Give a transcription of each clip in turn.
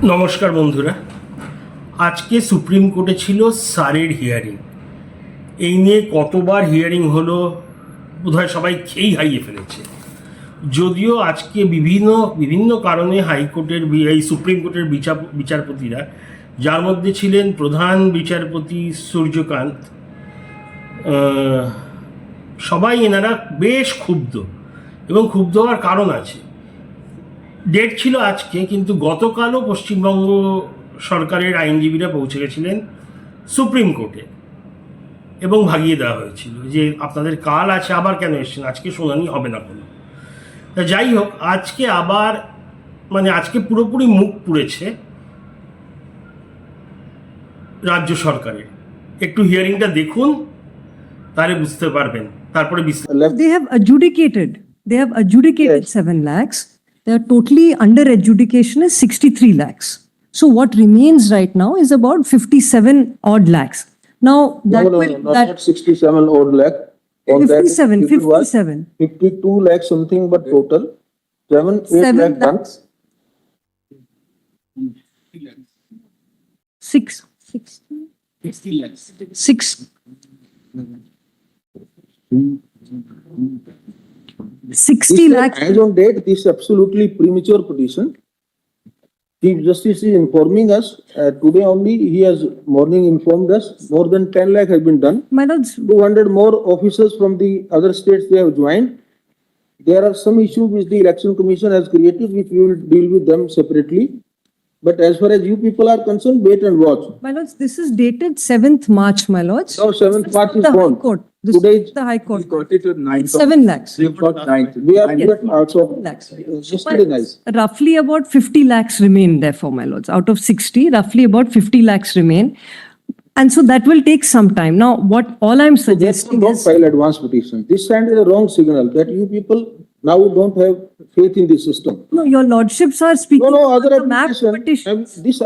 নমস্কার বন্ধুরা, আজকে সুপ্রিম কোর্টে ছিল সারের হিয়ারিং। এই নিয়ে কতবার হিয়ারিং হলো বোধহয় সবাই খেয়েই হারিয়ে ফেলেছে। যদিও আজকে বিভিন্ন কারণে হাইকোর্টের এই সুপ্রিম কোর্টের বিচারপতিরা, যার মধ্যে ছিলেন প্রধান বিচারপতি সূর্যকান্ত, সবাই এনারা বেশ ক্ষুব্ধ, এবং ক্ষুব্ধ হওয়ার কারণ আছে। ডেট ছিল আজকে, কিন্তু গতকালও পশ্চিমবঙ্গ সরকারের আইনজীবীরা পৌঁছে গেছিলেন সুপ্রিম কোর্টে এবং ভাগিয়ে দেওয়া হয়েছিল যে আপনাদের কাল আছে, আবার কেন এসছেন, আজকে শুনানি হবে না কোনো। তা যাই হোক, আজকে আবার আজকে পুরোপুরি মুখ পুড়েছে রাজ্য সরকারের। একটু হিয়ারিংটা দেখুন, তাহলে বুঝতে পারবেন। তারপরে They have adjudicated 7 lakhs. Their totally under adjudication is 63 lakhs. So what remains right now is about 57 odd lakhs. Now that not 67 odd lakh. On 57, that, it was 57. 52 lakh something, but total 8 lakh done. 60 lakhs. As on date, this absolutely premature petition. Chief Justice is informing us today only. He has morning informed us more than 10 lakh has been done. My lords, 200 more officers from the other states they have joined. There are some issues which the Election Commission has created, which we will deal with them separately. But as far as you people are concerned, wait and watch. my lords, this is dated 7th March, my lords. So 7th March is The High gone. Court. This Today is the High Court. We got it to 9th. 7 lakhs. We got 9th. We are Yes. also Lakhs. yesterday nice. Roughly about 50 lakhs remain, therefore, my lords. Out of 60, roughly about 50 lakhs remain. And so that will take some time. Now, what all I'm suggesting Don't is, file advance petition. This sends a wrong signal that you people now don't have faith in the system. no, your lordships are speaking No, about other the map application. petition. This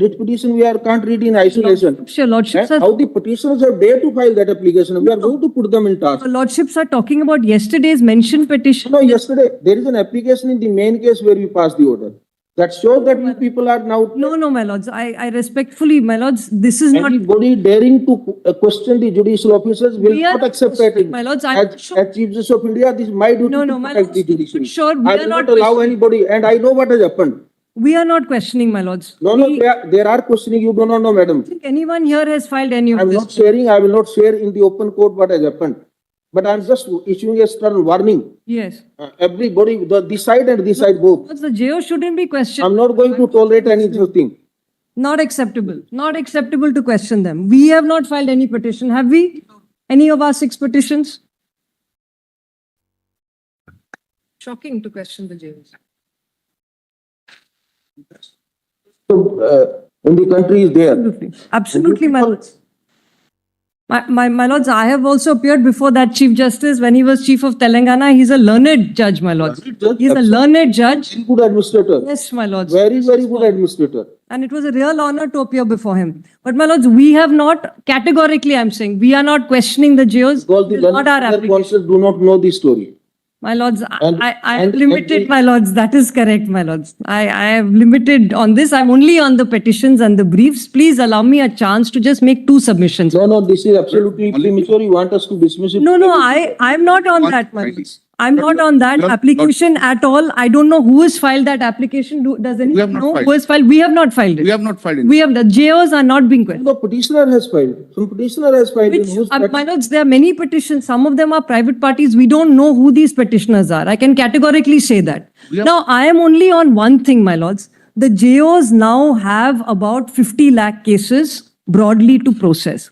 writ petition we can't read in isolation. Your lordships And are, how the petitioners have dared to file that application, we are going to put them in task. your lordships are talking about yesterday's mentioned petition. No, yesterday, there is an application in the main case where we passed the order. That shows that you people are now. No, my lords, I respectfully, my lords, this is not, Anybody daring to question the judicial officers will We are not accept that. my lords, I'm sure- As Chief Justice of India, this is my duty No, to my protect the lords, judiciary. sure, we I are will not not allow questioning. anybody, and I know what has happened. we are not questioning, my lords. No, there are questioning, you do not know, madam. I think anyone here has filed any I of am this. not sharing, I will not share in the open court what has happened. But I am just issuing a stern warning. Yes. Everybody, this side and this side both. The JO shouldn't be questioned. I'm not going to tolerate any such thing. Not acceptable. Not acceptable to question them. We have not filed any petition, have we? Any of our 6 petitions? Shocking to question the JOs. So, in the country is there. Absolutely. Absolutely, my lords. My lords, I have also appeared before that Chief Justice when he was Chief of Telangana. He's a learned judge, my lords. He's a learned judge. Very good administrator. Yes, my lords. Very, very good administrator. And it was a real honor to appear before him. But my lords, we have not, categorically I'm saying, we are not questioning the JOs. Because the It is not our learned application. counsel do not know the story. My lords, And- I am and limited, the- my lords. That is correct, my lords. I am limited on this. I'm only on the petitions and the briefs. Please allow me a chance to just make 2 submissions. No, this is absolutely premature. You want us to dismiss it? No, I'm not on that, my Right. lords. I'm not on that Not- application at all. I don't know who has filed that application. Does have anyone not know filed. who has filed? We have not filed We it. have not filed it. We have, the JOs are not being questioned. No, petitioner has filed. Some petitioner has filed. Which, Who's my lords, there are many petitions. Some of them are private parties. We don't know who these petitioners are. I can categorically say that. We have- Now, I am only on one thing, my lords. The JOs now have about 50 lakh cases broadly to process.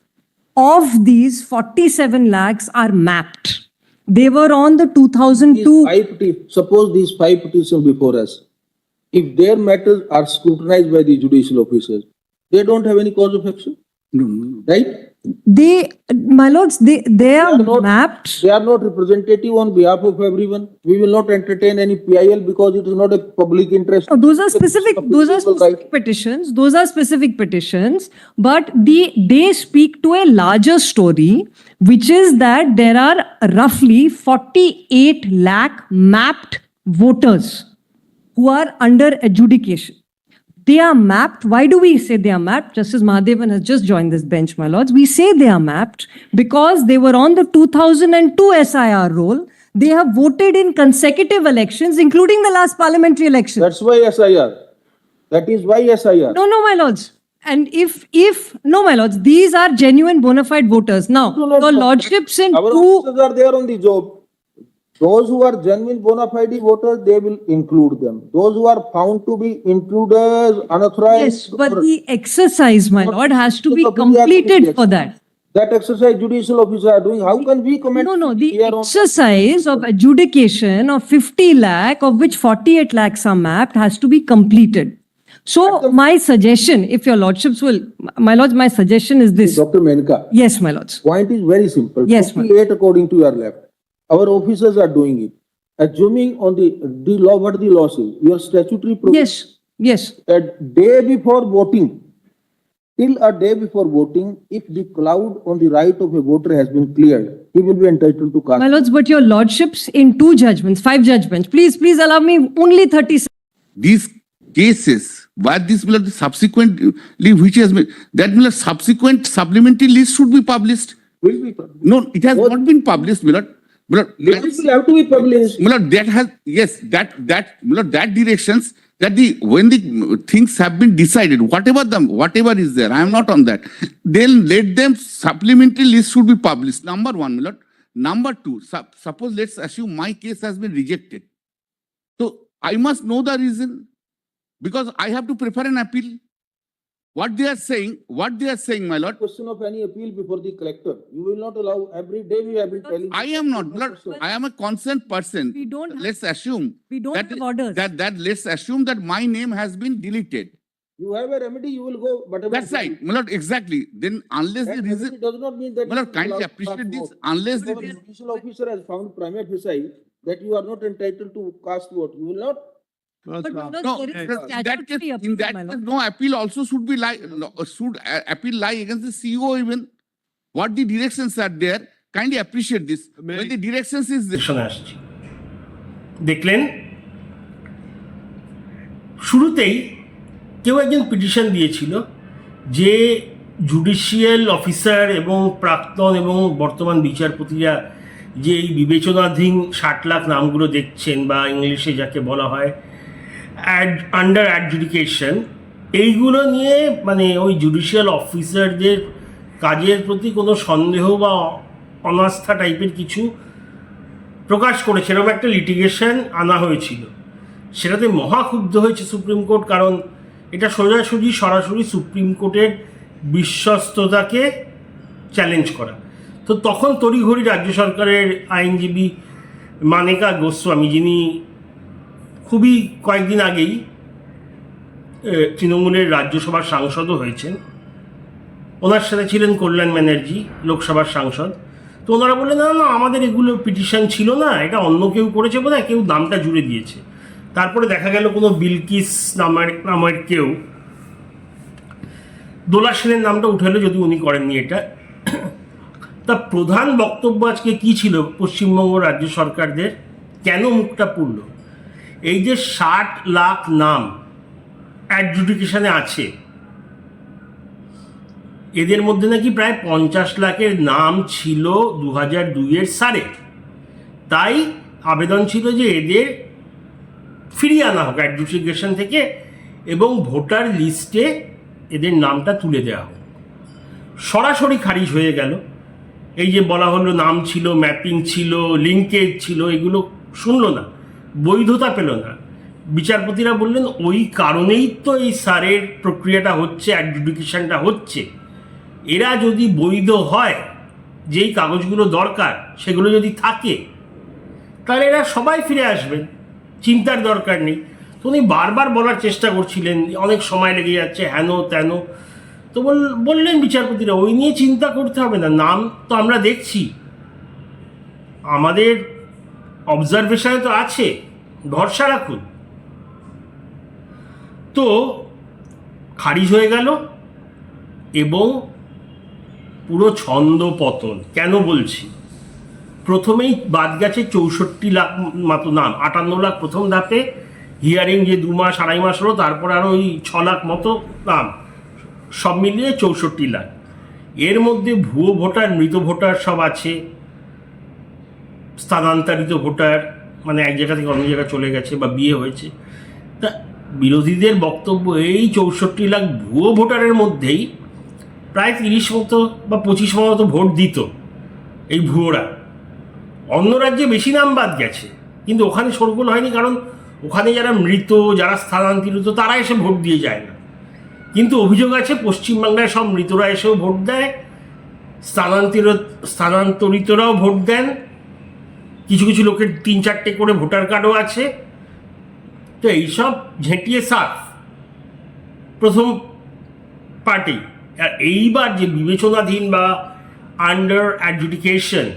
Of these, 47 lakhs are mapped. They were on the 2002. Suppose these 5 petitions before us, if their matters are scrutinized by the judicial officers, they don't have any cause of action, No. right? They, my lords, they are not- mapped. They are not representative on behalf of everyone. We will not entertain any PIL because it is not a public interest. No, those are specific Right. petitions. Those are specific petitions, but they speak to a larger story, which is that there are roughly 48 lakh mapped voters who are under adjudication. They are mapped. Why do we say they are mapped? Justice Mahadevan has just joined this bench, my lords. We say they are mapped because they were on the 2002 SIR roll. They have voted in consecutive elections, including the last parliamentary election. That's why SIR. That is why SIR. No, my lords. And no, my lords, these are genuine bona fide voters. Now, Do not- your lordships in Our two, officers are there on the job. Those who are genuine bona fide voters, they will include them. Those who are found to be intruders, unauthorized. yes, but the exercise, my lord, has to be So, we have to completed be for that. That exercise judicial officers are doing, how can we comment? No, the here on- exercise of adjudication of 50 lakh, of which 48 lakhs are mapped, has to be completed. So my suggestion, if your lordships will, my lords, my suggestion is this. Dr. Menka, Yes, my lords. point is very simple. Yes, ma'am. 58 according to your left. Our officers are doing it. Assuming on the law, what the law says, your statutory provision. Yes. A day before voting, till a day before voting, if the cloud on the right of a voter has been cleared, he will be entitled to cast. My lords, but your lordships in 2 judgments, 5 judgments, please allow me only 30 seconds. These cases, but this will subsequently, which has been, that will subsequent supplementary list should be published. Will be published. No, it has not been published, Milord. List will have to be published. Milord, that has, yes, Milord, that directions, that when the things have been decided, whatever is there, I am not on that. Then let them supplementary list should be published. Number 1, Milord. Number 2, suppose let's assume my case has been rejected. So I must know the reason, because I have to prefer an appeal. What they are saying, my lord, Question of any appeal before the collector. You will not allow, every day we have been telling. I am not, my lord, I am a concerned person. We don't have- Let's assume. we don't that- have orders. That let's assume that my name has been deleted. You have a remedy, you will go, but. That's right, my lord, exactly. Then unless the That reason, remedy does not mean that. my lord, you will kindly allow to appreciate cast this, vote. unless If our the, judicial officer has found prima facie that you are not entitled to cast vote, you will not. But my lords, no, there is in that statutory case, appeal, in that my case, lord. no appeal also should be appeal lie against the CEO even. What the directions are there, kindly appreciate this. When the directions is there, সেকশনে আসছি দেখলেন শুরুতেই কেউ একজন petition দিয়েছিল যে judicial officer এবং প্রাক্তন এবং বর্তমান বিচারপতিরা যে এই বিবেচনাধীন 60 লাখ নামগুলো দেখছেন বা ইংলিশে যাকে বলা হয় আন্ডার অ্যাডজুডিকেশন, এইগুলো নিয়ে মানে ওই জুডিশিয়াল অফিসারদের কাজের প্রতি কোনো সন্দেহ বা অনাস্থা টাইপের কিছু প্রকাশ করেছে, এরকম একটা লিটিগেশন আনা হয়েছিল। সেটাতে মহাক্ষুব্ধ হয়েছে সুপ্রিম কোর্ট, কারণ এটা সোজাসুজি সরাসরি সুপ্রিম কোর্টের বিশ্বস্ততাকে চ্যালেঞ্জ করা। তো তখন তড়িঘড়ি রাজ্য সরকারের আইনজীবী মানেকা গোস্বামী, যিনি খুবই কয়েকদিন আগেই তৃণমূলের রাজ্যসভার সাংসদও হয়েছেন, ওনার সাথে ছিলেন কল্যাণ ব্যানার্জি, লোকসভার সাংসদ। তো ওনারা বললেন না আমাদের এগুলো পিটিশন ছিল না, এটা অন্য কেউ করেছে বোধহয়, কেউ নামটা জুড়ে দিয়েছে। তারপরে দেখা গেল কোনো বিলকিস নামের কেউ, দোলা সেনের নামটা উঠে এলো, যদি উনি করেননি এটা। তা প্রধান বক্তব্য আজকে কি ছিল পশ্চিমবঙ্গ রাজ্য সরকারদের, কেন মুখটা পুরল? এই যে 60 লাখ নাম অ্যাডজুডিকেশনে আছে, এদের মধ্যে নাকি প্রায় 50 লাখের নাম ছিল 2002-এর সারে। তাই আবেদন ছিল যে এদের ফিরিয়ে আনা হোক অ্যাডজুডিকেশন থেকে এবং ভোটার লিস্টে এদের নামটা তুলে দেওয়া হোক। সরাসরি খারিজ হয়ে গেল। এই যে বলা হলো নাম ছিল, ম্যাপিং ছিল, লিঙ্কেজ ছিল, এগুলো শুনলো না, বৈধতা পেল না। বিচারপতিরা বললেন ওই কারণেই তো এই সারের প্রক্রিয়াটা হচ্ছে, অ্যাডজুডিকেশনটা হচ্ছে। এরা যদি বৈধ হয়, যেই কাগজগুলো দরকার সেগুলো যদি থাকে, তাহলে এরা সবাই ফিরে আসবেন, চিন্তার দরকার নেই। তো উনি বারবার বলার চেষ্টা করছিলেন অনেক সময় লেগে যাচ্ছে, হেন তেন। তো বললেন বিচারপতিরা ওই নিয়ে চিন্তা করতে হবে না, নাম তো আমরা দেখছি, আমাদের অবজারভেশনে তো আছে, ভরসা রাখুন। তো খারিজ হয়ে গেল এবং পুরো ছন্দ পতন। কেন বলছি? প্রথমেই বাদ গেছে 64 লাখ মতো নাম, 58 লাখ প্রথম ধাপে, হিয়ারিং যে 2 মাস 2.5 মাস হলো, তারপর আরও ওই 6 লাখ মতো নাম, সব মিলিয়ে 64 লাখ। এর মধ্যে ভুয়ো ভোটার, মৃত ভোটার সব আছে, স্থানান্তরিত ভোটার, মানে এক জায়গা থেকে অন্য জায়গায় চলে গেছে বা বিয়ে হয়েছে। তা বিরোধীদের বক্তব্য, এই 64 লাখ ভুয়ো ভোটারের মধ্যেই প্রায় 30 মতো বা 25 মতো ভোট দিত এই ভুয়োরা। অন্য রাজ্যে বেশি নাম বাদ গেছে, কিন্তু ওখানে শোরগোল হয়নি, কারণ ওখানে যারা মৃত, যারা স্থানান্তরিত, তারা এসে ভোট দিয়ে যায় না। কিন্তু অভিযোগ আছে পশ্চিমবাংলায় সব মৃতরা এসেও ভোট দেয়, স্থানান্তরিতরাও ভোট দেন, কিছু কিছু লোকের 3-4টে করে ভোটার কার্ডও আছে। তো এইসব ঝেঁটিয়ে সাফ প্রথম পার্টি। আর এইবার যে বিবেচনাধীন বা আন্ডার অ্যাডজুডিকেশন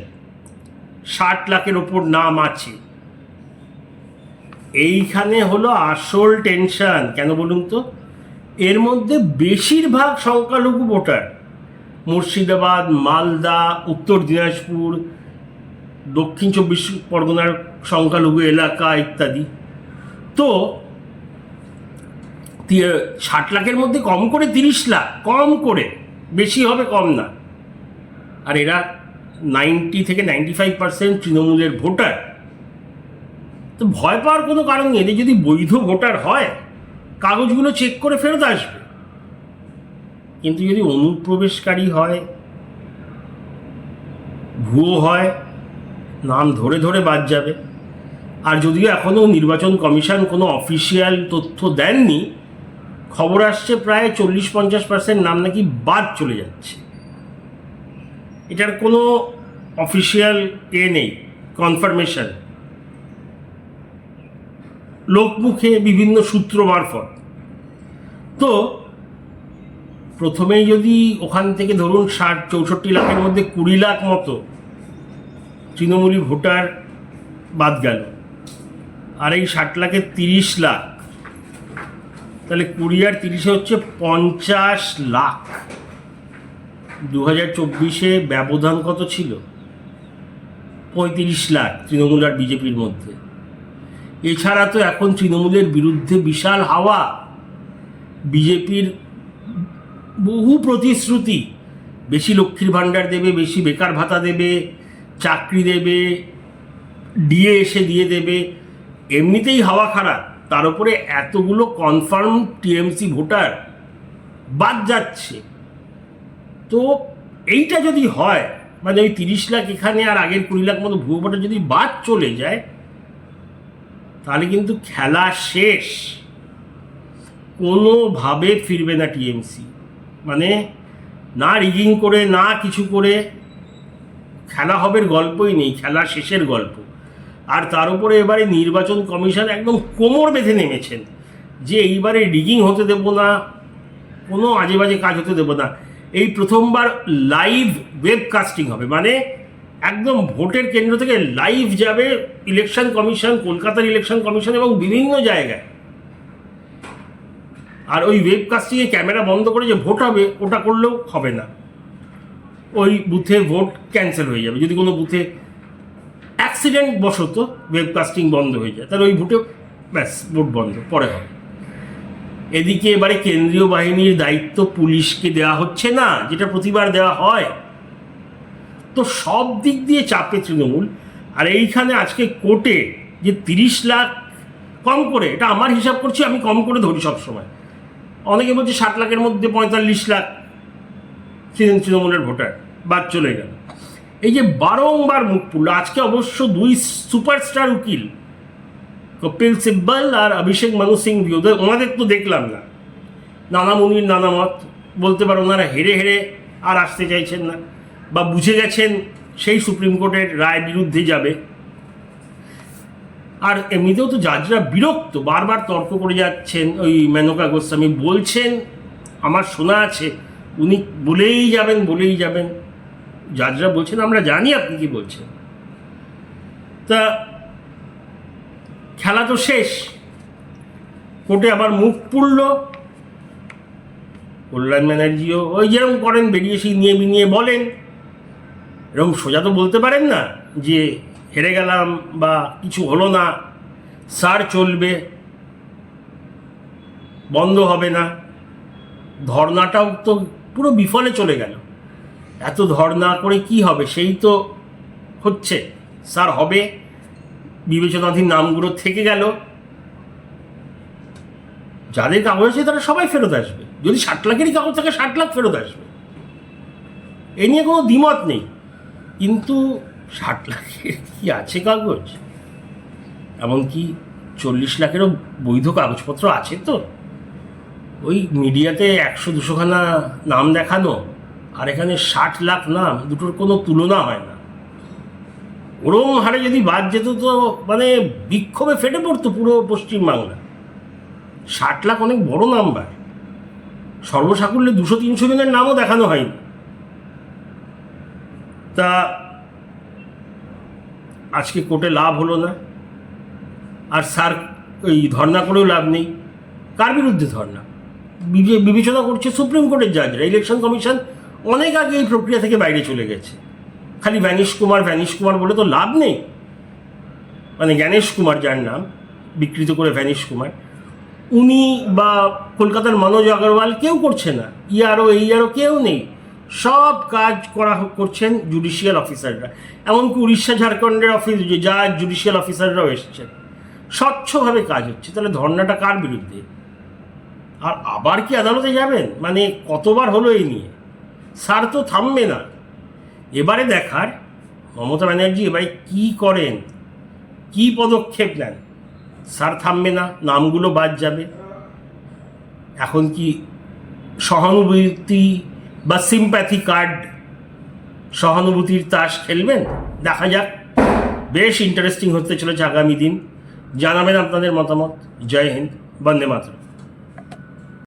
60 লাখের ওপর নাম আছে, এইখানে হলো আসল টেনশন। কেন বলুন তো? এর মধ্যে বেশিরভাগ সংখ্যালঘু ভোটার মুর্শিদাবাদ, মালদা, উত্তর দিনাজপুর, দক্ষিণ 24 পরগনার সংখ্যালঘু এলাকা ইত্যাদি। তো 60 লাখের মধ্যে কম করে 30 লাখ, কম করে, বেশি হবে কম না। আর এরা 90 থেকে 95% তৃণমূলের ভোটার। তো ভয় পাওয়ার কোনো কারণ নেই। এদের যদি বৈধ ভোটার হয়, কাগজগুলো চেক করে ফেরত আসবে। কিন্তু যদি অনুপ্রবেশকারী হয়, ভুয়ো হয়, নাম ধরে ধরে বাদ যাবে। আর যদিও এখনও নির্বাচন কমিশন কোনো অফিসিয়াল তথ্য দেননি, খবর আসছে প্রায় 40-50% নাম নাকি বাদ চলে যাচ্ছে। এটার কোনো অফিসিয়াল নেই, কনফার্মেশন, লোকমুখে বিভিন্ন সূত্র মারফত। তো প্রথমেই যদি ওখান থেকে ধরুন 64 লাখের মধ্যে 20 লাখ মতো তৃণমূলী ভোটার বাদ গেল, আর এই 60 লাখের 30 লাখ, তাহলে 20 আর 30 হচ্ছে 50 লাখ। 2024-এ ব্যবধান কত ছিল? 35 লাখ তৃণমূল আর বিজেপির মধ্যে। এছাড়া তো এখন তৃণমূলের বিরুদ্ধে বিশাল হাওয়া, বিজেপির বহু প্রতিশ্রুতি, বেশি লক্ষ্মীর ভাণ্ডার দেবে, বেশি বেকার ভাতা দেবে, চাকরি দেবে, ডিএ এসে দিয়ে দেবে। এমনিতেই হাওয়া খারাপ, তার উপরে এতগুলো কনফার্ম টিএমসি ভোটার বাদ যাচ্ছে। তো এইটা যদি হয়, মানে ওই 30 লাখ এখানে আর আগের 20 লাখ মতো ভুয়ো ভোটার যদি বাদ চলে যায়, তাহলে কিন্তু খেলা শেষ। কোনোভাবে ফিরবে না টিএমসি। মানে না রিগিং করে, না কিছু করে, খেলা হবের গল্পই নেই, খেলা শেষের গল্প। আর তার উপরে এবারে নির্বাচন কমিশন একদম কোমর বেঁধে নেমেছেন যে এইবারে রিগিং হতে দেব না, কোনো আজে বাজে কাজ হতে দেব না। এই প্রথমবার লাইভ ওয়েবকাস্টিং হবে, মানে একদম ভোটের কেন্দ্র থেকে লাইভ যাবে ইলেকশন কমিশন, কলকাতার ইলেকশন কমিশন এবং বিভিন্ন জায়গায়। আর ওই ওয়েবকাস্টিংয়ে ক্যামেরা বন্ধ করে যে ভোট হবে, ওটা করলেও হবে না। ওই বুথে ভোট ক্যান্সেল হয়ে যাবে। যদি কোনো বুথে অ্যাক্সিডেন্ট বশত ওয়েবকাস্টিং বন্ধ হয়ে যায়, তাহলে ওই ভোটে ব্যাস ভোট বন্ধ, পরে হবে। এদিকে এবারে কেন্দ্রীয় বাহিনীর দায়িত্ব পুলিশকে দেওয়া হচ্ছে না, যেটা প্রতিবার দেওয়া হয়। তো সব দিক দিয়ে চাপে তৃণমূল। আর এইখানে আজকে কোর্টে যে 30 লাখ কম করে, এটা আমার হিসাব করছি, আমি কম করে ধরি সবসময়। অনেকে বলছে 60 লাখের মধ্যে 45 লাখ তৃণমূলের ভোটার বাদ চলে গেল। এই যে বারংবার মুখ পুরল, আজকে অবশ্য 2 সুপারস্টার উকিল, কপিল সিব্বল আর অভিষেক মানু সিংভি, ওনাদের তো দেখলাম না, নানা মুনির নানা মত। বলতে পারো ওনারা হেরে হেরে আর আসতে চাইছেন না, বা বুঝে গেছেন সেই সুপ্রিম কোর্টের রায় বিরুদ্ধে যাবে। আর এমনিতেও তো জাজরা বিরক্ত, বারবার তর্ক করে যাচ্ছেন। ওই মেনকা গোস্বামী বলছেন, আমার শোনা আছে, উনি বলেই যাবেন। জাজরা বলছেন আমরা জানি আপনি কি বলছেন। তা খেলা তো শেষ। কোর্টে আবার মুখ পুড়ল। কল্যাণ ব্যানার্জিও ওই যেরকম করেন, বেরিয়ে সেই নিয়ে বলেন। এরকম সোজা তো বলতে পারেন না যে হেরে গেলাম বা কিছু হলো না, সার চলবে। বন্ধ হবে না, ধর্নাটাও তো পুরো বিফলে চলে গেল। এত ধর্না করে কি হবে? সেই তো হচ্ছে, স্যার হবে, বিবেচনাধীন নামগুলো থেকে গেল, যাদের কাগজ আছে তারা সবাই ফেরত আসবে। যদি 60 লাখেরই কাগজ থাকে 60 লাখ ফেরত আসবে, এ নিয়ে কোনো দ্বিমত নেই। কিন্তু 60 লাখের কি আছে কাগজ? এমনকি 40 লাখেরও বৈধ কাগজপত্র আছে তো। ওই মিডিয়াতে 100-200 খানা নাম দেখানো, আর এখানে 60 লাখ নাম, দুটোর কোনো তুলনা হয় না। ওরম হারে যদি বাদ যেত তো মানে বিক্ষোভে ফেটে পড়তো পুরো পশ্চিমবাংলা। 60 লাখ অনেক বড় নাম্বার। সর্বসাকুল্যে 200-300 জনের নামও দেখানো হয়নি। তা আজকে কোর্টে লাভ হলো না, আর স্যার ওই ধর্না করেও লাভ নেই। কার বিরুদ্ধে ধর্না? বিবেচনা করছে সুপ্রিম কোর্টের জাজরা। ইলেকশন কমিশন অনেক আগে এই প্রক্রিয়া থেকে বাইরে চলে গেছে। খালি ভ্যানিশ কুমার বলে তো লাভ নেই। মানে জ্ঞানেশ কুমার, যার নাম বিকৃত করে ভ্যানিশ কুমার, উনি বা কলকাতার মনোজ আগরওয়াল কেউ করছে না। ইয়ারও কেউ নেই। সব কাজ করছেন জুডিশিয়াল অফিসাররা। এমনকি উড়িষ্যা ঝাড়খণ্ডের জাজ জুডিশিয়াল অফিসাররাও এসেছেন। স্বচ্ছভাবে কাজ হচ্ছে। তাহলে ধর্নাটা কার বিরুদ্ধে? আর আবার কি আদালতে যাবেন? মানে কতবার হলো এই নিয়ে? স্যার তো থামবে না। এবারে দেখার মমতা ব্যানার্জি এবারে কি করেন, কি পদক্ষেপ নেন। স্যার থামবে না, নামগুলো বাদ যাবে। এখন কি সহানুভূতি বা সিম্প্যাথি কার্ড, সহানুভূতির তাস খেলবেন? দেখা যাক। বেশ ইন্টারেস্টিং হতে চলেছে আগামী দিন। জানাবেন আপনাদের মতামত। জয় হিন্দ, বন্দে মাতরম।